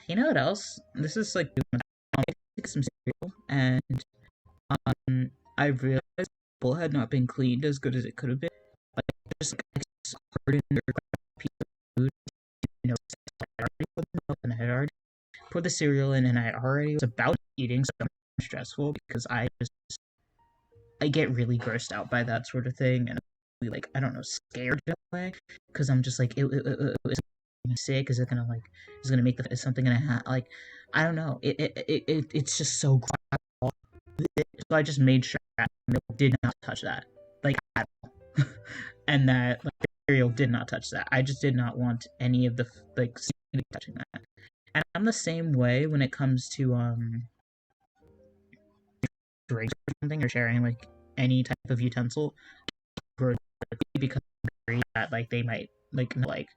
You know what else? This is like some cereal, and I realized the bowl had not been cleaned as good as it could have been. Like just like hardened or piece of food, you know, I already put the milk and I had already put the cereal in, and I already was about eating, so I'm stressful because I get really grossed out by that sort of thing, and I'm like I don't know, scared in a way because I'm just like, is it gonna make me sick? Is it gonna like, is it gonna make the is something gonna like, I don't know. It's just so gross. So I just made sure that milk did not touch that, like at all, and that like the cereal did not touch that. I just did not want any of the like touching that. And I'm the same way when it comes to drinks or something or sharing like any type of utensil because I'm worried that like they might like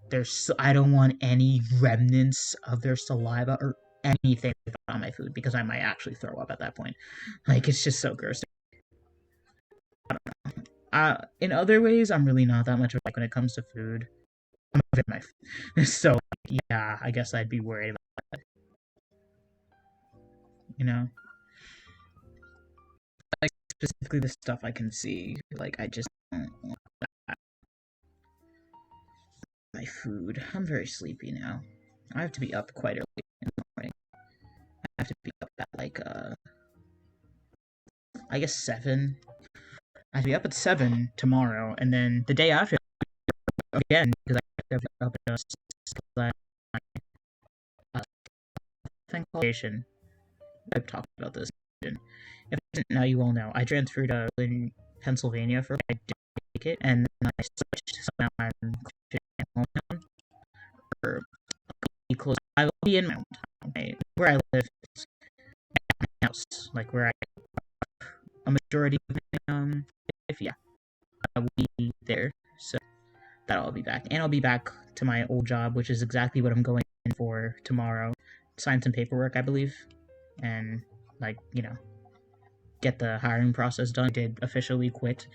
there's I don't want any remnants of their saliva or anything on my food because I might actually throw up at that point. Like it's just so gross. In other ways, I'm really not that much of like when it comes to food. I'm a my food. So yeah, I guess I'd be worried about that. You know, like specifically the stuff I can see. Like I just don't want that. My food. I'm very sleepy now. I have to be up quite early in the morning. I have to be up at like I guess 7. I have to be up at 7 tomorrow, and then the day after again because I have to be up at 6. Uh, I've talked about this. If it isn't now, you all know. I transferred in Pennsylvania for I did take it, and then I switched. So now I'm in hometown or close. I will be in my hometown, right? Where I live, is my house, like where I a majority of my life. Yeah, I will be there. So that I'll be back, and I'll be back to my old job, which is exactly what I'm going in for tomorrow. Sign some paperwork, I believe, and like get the hiring process done. I did officially quit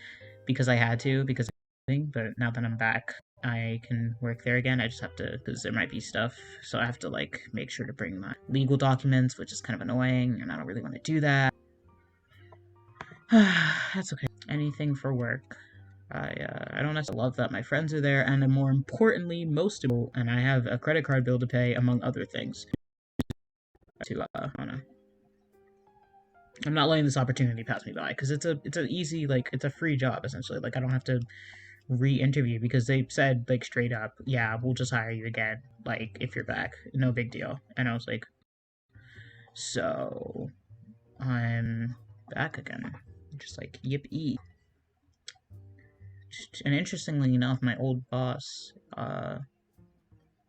because I had to because but now that I'm back, I can work there again. I just have to because there might be stuff, so I have to like make sure to bring my legal documents, which is kind of annoying, and I don't really want to do that. That's okay. Anything for work. I don't necessarily love that my friends are there, and more importantly, most of all, and I have a credit card bill to pay, among other things. To I don't know. I'm not letting this opportunity pass me by because it's an easy like it's a free job essentially. Like I don't have to re-interview because they said like straight up, yeah, we'll just hire you again. Like if you're back, no big deal. And I was like, so I'm back again. Just like yippee. And interestingly enough, my old boss,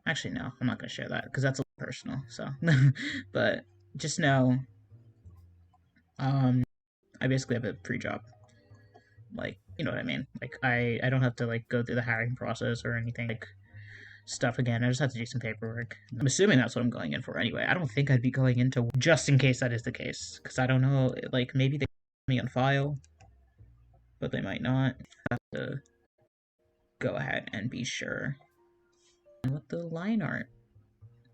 actually no, I'm not gonna share that because that's a little personal. So, but just know, um, I basically have a free job. Like, you know what I mean? Like, I don't have to like go through the hiring process or anything like stuff again. I just have to do some paperwork. I'm assuming that's what I'm going in for anyway. I don't think I'd be going into just in case that is the case because I don't know. Like, maybe they put me on file, but they might not. I have to go ahead and be sure. And with the line art,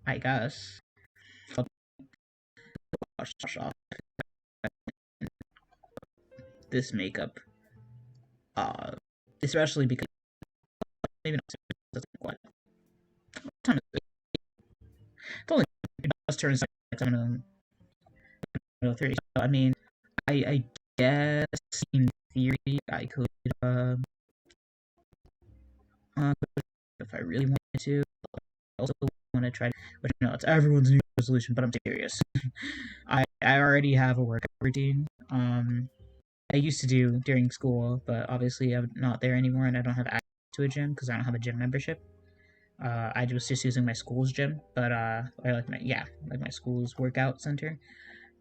I guess. Wash off this makeup, especially because maybe not 6, that's like what? What time is it? It's only just turned 7:03. So, I mean, I guess in theory I could, uh, if I really wanted to. I also want to try, but no, it's everyone's new resolution, but I'm serious. I already have a workout routine. I used to do during school, but obviously I'm not there anymore, and I don't have access to a gym because I don't have a gym membership. I was just using my school's gym, but or like my school's workout center.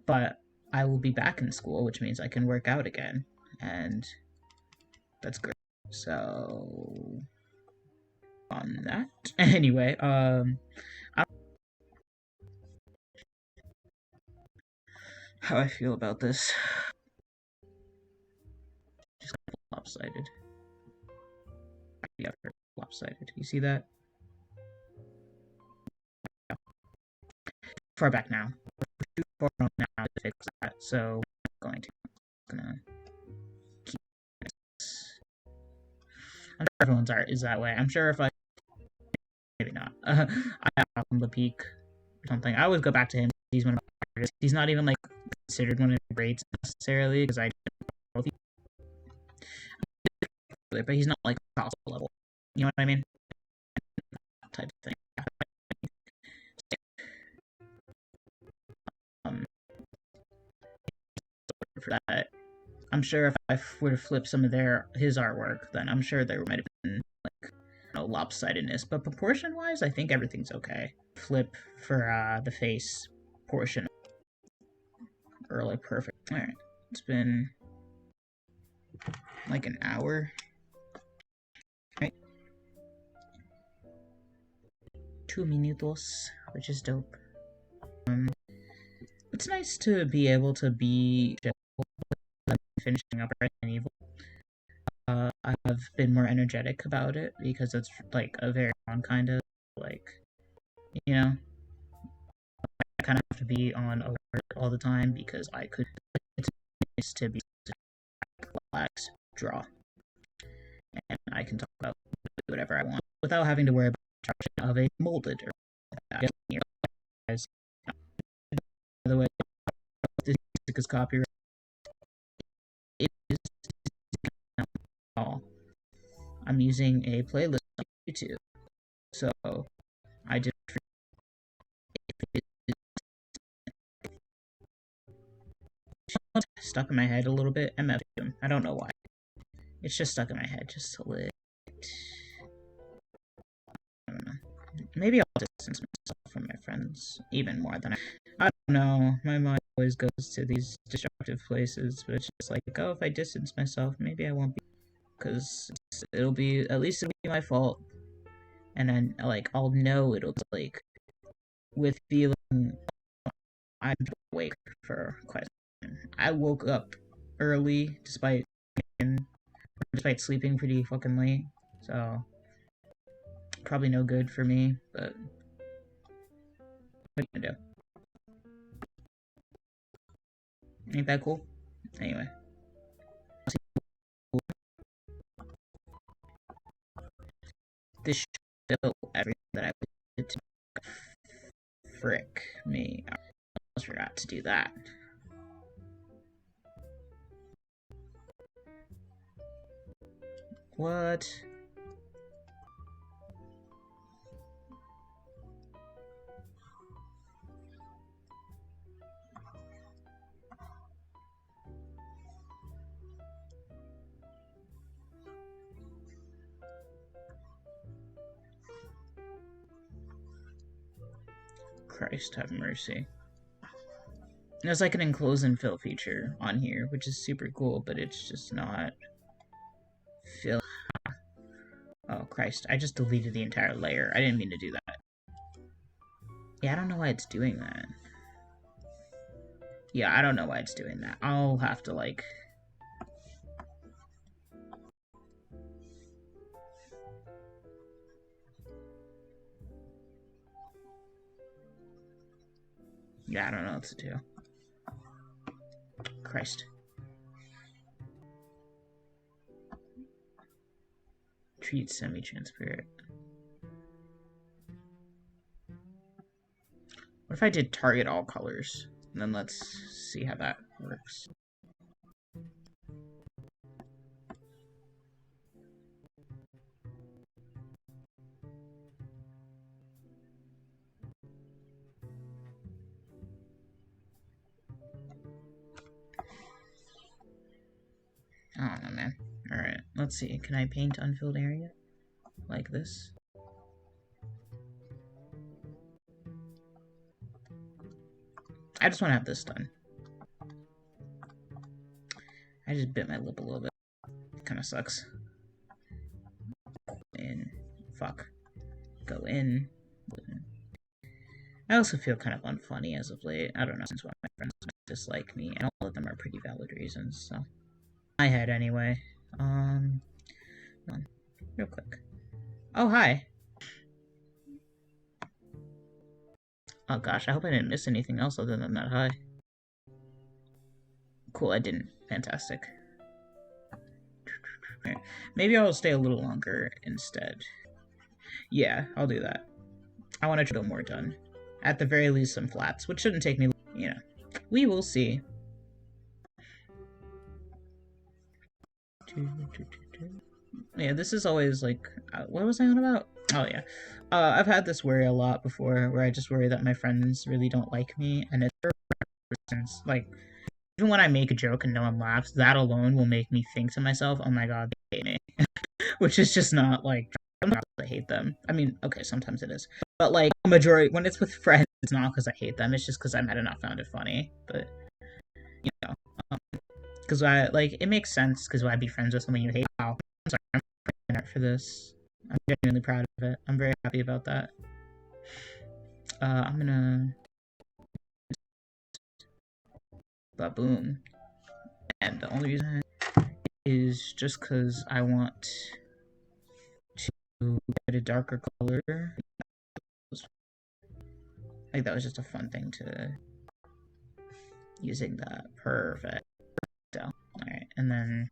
But I will be back in school, which means I can work out again, and that's great. So on that, anyway, how I feel about this, just kind of lopsided. Yeah, lopsided. You see that? Yeah. Far back now. Too far on now to fix that, so I'm gonna keep this. I'm sure everyone's art is that way. I'm sure if I maybe not. I have him the peak or something. I always go back to him. He's one of my artists. He's not even like considered one of the greats necessarily because I don't know if he, but he's not like console level. You know what I mean? Type of thing. Um, for that, I'm sure if I were to flip some of his artwork, then I'm sure there might have been like lopsidedness. But proportion wise, I think everything's okay. Flip for the face portion. Early perfect. Alright. It's been like an hour. Right? 2 minutos, which is dope. It's nice to be able to be finishing up Resident Evil. I've been more energetic about it because it's like a very long kind of like, you know, I kind of have to be on alert all the time because it's nice to be relax, draw, and I can talk about whatever I want without having to worry about construction of a molded or that. By the way, this music is copyright. It is all. I'm using a playlist on YouTube, so I just stuck in my head a little bit. I don't know why. It's just stuck in my head just a little. I don't know. Maybe I'll distance myself from my friends even more than I don't know. My mind always goes to these destructive places, but it's just like, oh, if I distance myself, maybe I won't be, because it'll be at least it'll be my fault, and then like I'll know it'll be like with feeling I'm awake for quite some time. I woke up early despite sleeping pretty fucking late, so probably no good for me, but what are you gonna do? Ain't that cool? Anyway. This show everything that I did to frick me. I almost forgot to do that. What? Christ have mercy. There's like an enclose and fill feature on here, which is super cool, but it's just not fill. Oh Christ, I just deleted the entire layer. I didn't mean to do that. Yeah, I don't know why it's doing that. Yeah, I don't know why it's doing that. I'll have to like... Yeah, I don't know what to do. Christ. Treat semi-transparent. What if I did target all colors? And then let's see how that works. I don't know, man. Alright, let's see. Can I paint unfilled area? Like this? I just want to have this done. I just bit my lip a little bit. It kind of sucks. In. Fuck. Go in. I also feel kind of unfunny as of late. I don't know, since one of my friends dislike me, and all of them are pretty valid reasons, so. My head, anyway. Real quick. Oh, hi. Oh gosh, I hope I didn't miss anything else other than that hi. Cool, I didn't. Fantastic. Maybe I'll stay a little longer instead. Yeah, I'll do that. I want to get more done. At the very least, some flats, which shouldn't take me, you know. We will see. Yeah, this is always like, what was I on about? Oh yeah, I've had this worry a lot before, where I just worry that my friends really don't like me, and it's like, even when I make a joke and no one laughs, that alone will make me think to myself, oh my god, they hate me. Which is just not, like, sometimes I hate them. I mean, okay, sometimes it is. But, like, majority, when it's with friends, it's not because I hate them, it's just because I might have not found it funny. But, you know, because it makes sense, because I'd be friends with someone you hate. Wow, I'm sorry, I'm putting art for this. I'm genuinely proud of it. I'm very happy about that. I'm gonna... Baboom. And the only reason is just because I want to get a darker color. Like, that was just a fun thing to... Using that. Perfect. Alright, and then...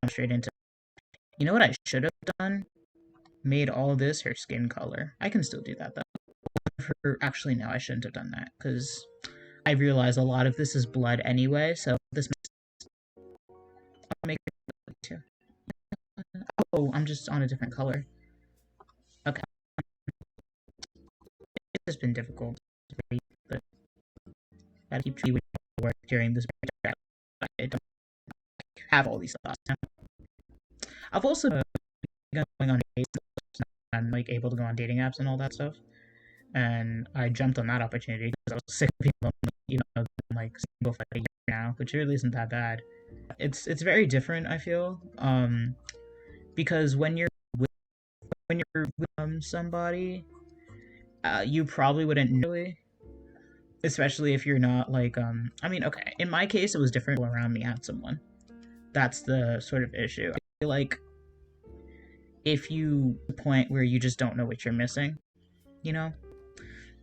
Straight into... You know what I should have done? Made all this her skin color. I can still do that, though. Actually, no, I shouldn't have done that, because I realize a lot of this is blood anyway, so this makes... I'll make it too. Oh, I'm just on a different color. Okay. It's just been difficult, but I keep trying to work during this break. I don't have all these thoughts now. I've also been going on dates and like able to go on dating apps and all that stuff, and I jumped on that opportunity because I was sick of being like single for a year now, which really isn't that bad. It's very different, I feel, because when you're with somebody, you probably wouldn't know, especially if you're not like I mean, okay, in my case it was different around me had someone. That's the sort of issue. I feel like if you the point where you just don't know what you're missing, you know,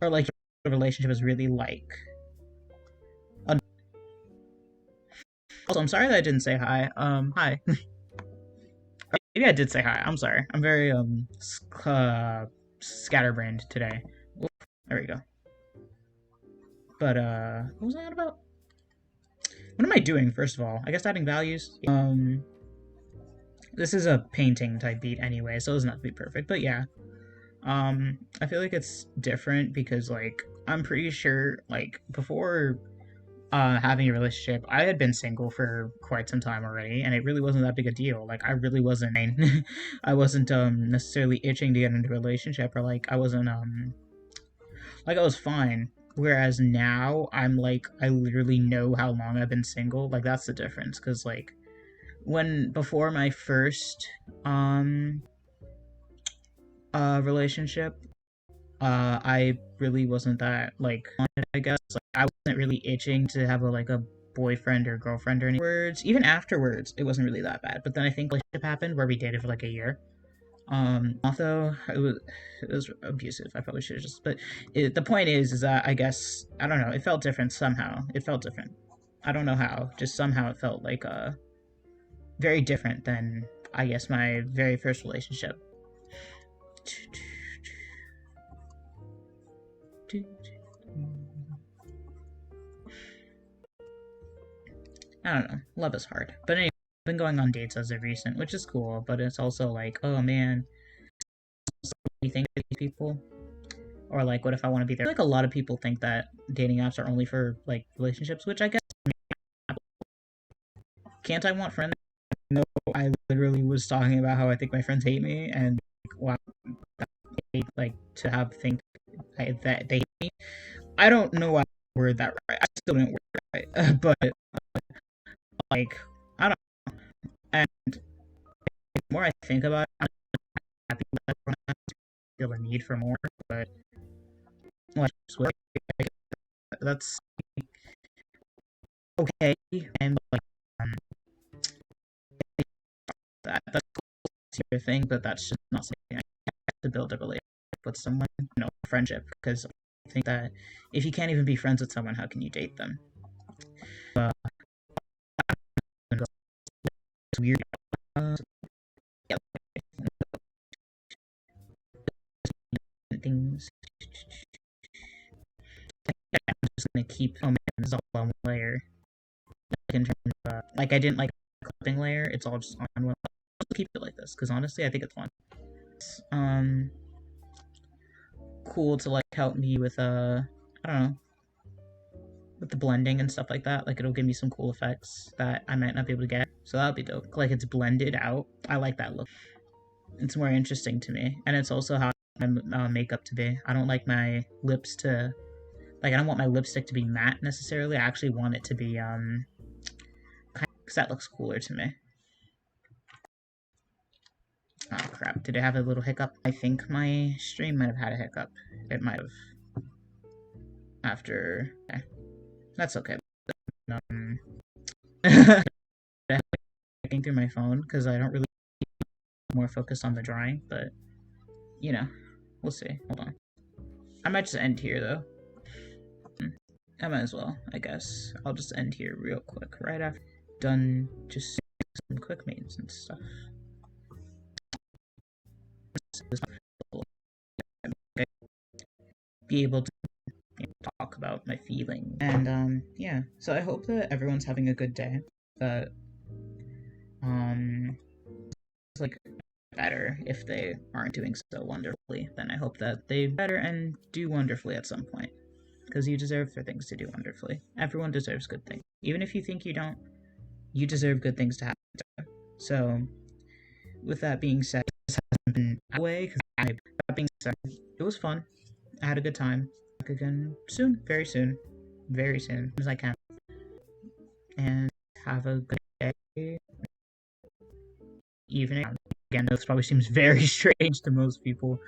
or like your relationship is really like. Also, I'm sorry that I didn't say hi. Hi. Maybe I did say hi. I'm sorry. I'm very scatterbrained today. Oof, there we go. But what was that about? What am I doing? First of all, I guess adding values. This is a painting type beat anyway, so it doesn't have to be perfect. But yeah, I feel like it's different because like I'm pretty sure like before having a relationship, I had been single for quite some time already, and it really wasn't that big a deal. Like I really wasn't I wasn't necessarily itching to get into a relationship, or like I wasn't like I was fine. Whereas now I'm like I literally know how long I've been single. Like that's the difference, because like when before my first relationship, I really wasn't that like I guess like I wasn't really itching to have a boyfriend or girlfriend or any words. Even afterwards, it wasn't really that bad. But then I think relationship happened where we dated for like a year. Although it was abusive. I probably should have just. But the point is that I guess I don't know. It felt different somehow. It felt different. I don't know how. Just somehow it felt like very different than, I guess, my very first relationship. I don't know. Love is hard. But anyway, I've been going on dates as of recent, which is cool, but it's also like, oh man, what do you think of these people? Or like, what if I want to be there? I feel like a lot of people think that dating apps are only for like relationships, which I guess can't I want friends? No, I literally was talking about how I think my friends hate me, and wow, like to have think that they hate me. I don't know why I word that right. I still didn't word it right, but like I don't know. And the more I think about it, I'm happy that I feel a need for more, but like that's okay. And like that's your thing, but that's just not something I have to build a relationship with someone, friendship. Because I think that if you can't even be friends with someone, how can you date them? Uh, it's weird. Yeah, things. I'm just gonna keep. Oh man, this is all on one layer. Like in terms of, like I didn't like the clipping layer. It's all just on one. I'll keep it like this because honestly, I think it's fun. It's, cool to like help me with I don't know, with the blending and stuff like that. Like it'll give me some cool effects that I might not be able to get. So that'll be dope. Like it's blended out. I like that look. It's more interesting to me, and it's also how my makeup to be. I don't like my lips to like. I don't want my lipstick to be matte necessarily. I actually want it to be kind of, because that looks cooler to me. Oh crap! Did it have a little hiccup? I think my stream might have had a hiccup. It might have. After. Okay. That's okay. Um, looking through my phone because I don't really more focused on the drawing, but we'll see. Hold on. I might just end here though. I might as well, I guess. I'll just end here real quick, right after done just some quick maintenance and stuff. Be able to talk about my feelings. And yeah. So I hope that everyone's having a good day. That it's like better if they aren't doing so wonderfully. Then I hope that they better and do wonderfully at some point. Because you deserve for things to do wonderfully. Everyone deserves good things. Even if you think you don't, you deserve good things to happen. So, with that being said, this hasn't been away. That being said, it was fun. I had a good time. Back again soon, very soon, very soon as I can. And have a good day, evening. Again, this probably seems very strange to most people.